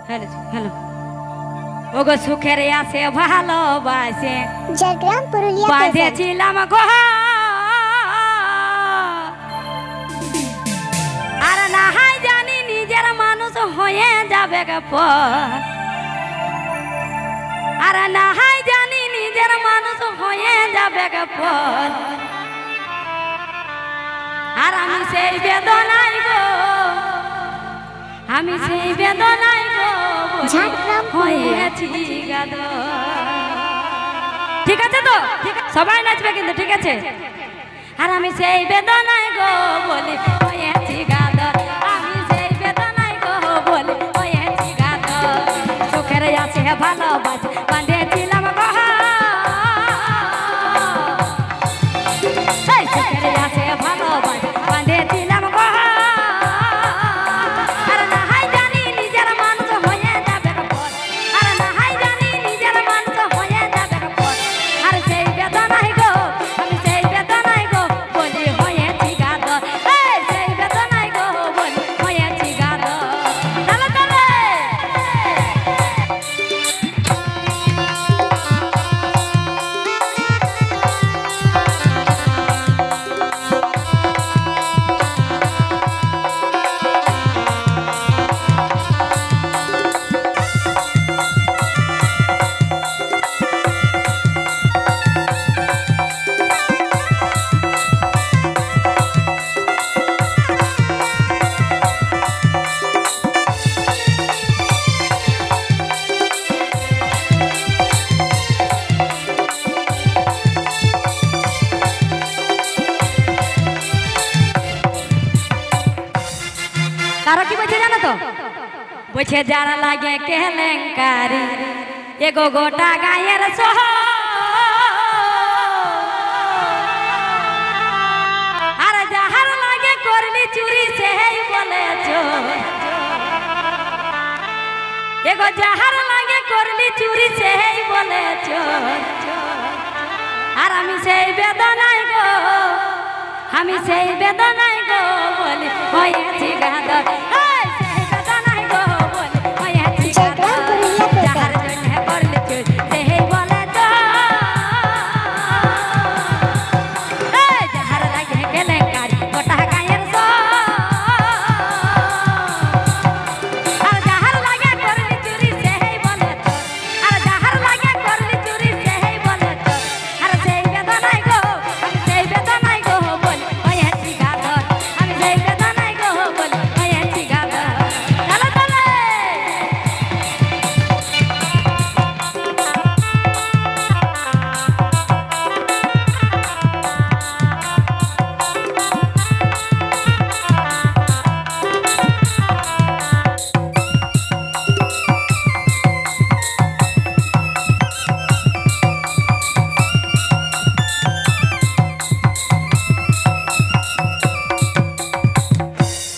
Hello ওগো সুখের আছে ভালোবাসে ঝাড়গ্রাম পুরুলিয়া বাঁধেছিলাম গো আর না হয় জানি নিজের মানুষ হয়ে যাবে পর আর না হয় জানি নিজের মানুষ হয়ে যাবে পর আর আমি সেই বেদনাই গো আমি সেই বেদনাই গো হয়েছি গাদো। ঠিক আছে তো সবাই নাচবে কিন্তু ঠিক আছে। আর আমি সেই বেদনাই গো বলি হয়েছি গাদো আমি সেই বেদনাই গো বলি হয়েছি গাদো সুখের আছে ভালোবাসে বাঁধেছিলাম গো সুখের আছে ভালোবাসে বাঁধেছিলাম গো তারা কি বলছে জানো তো বলছে যারা লাগে কেলেঙ্কারি এগো গোটা গায়ের সহ আর যাহার লাগে করলি চুরি সেই বলে এগো যাহার লাগে করলি চুরি সেই বলে আর আমি সেই বেদনাই গো আমি সেই বেদনাই গো বলি হয়েছি গাদর সেই বেদনাই গো বলি হয়েছি গাদর যাহার জন্য করলি চুরি সেই বলে যাহার লাগে কেলেঙ্কারি গোটা গায়ের আর যাহার লাগে করলি চুরি সেই বলে আর যাহার লাগে করলি চুরি সেই বলে আর সেই বেদনাই গো আমি সেই বেদনাই গো বলি হয়েছি গাদর আমি সেই বেদনাই গো বলি হয়েছি গাদর চলো চলে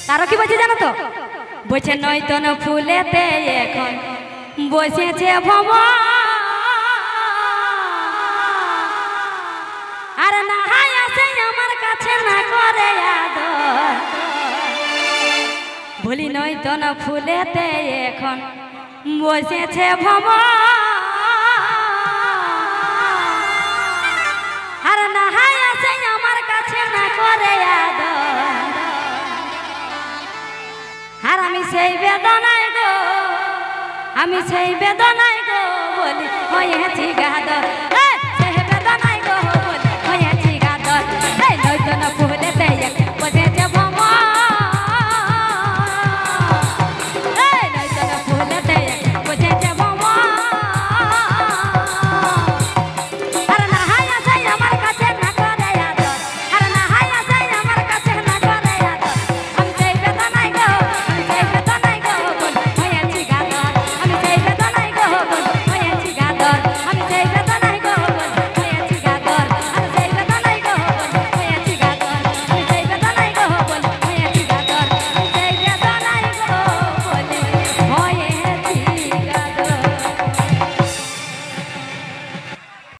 তারও কি বলছে জানো তো বলছে নয়তন ফুলেতে এখন বসেছে ভ্রমণ আর না হয় আসে আমার কাছে না করে আদর বলি নয়তন ফুলেতে এখন বসেছে ভ্রমণ আর না হয় আসে আমার কাছে না করে আদর আর আমি সেই বেদনাই গো আমি সেই বেদনাই গো বলি হয়েছি গাদর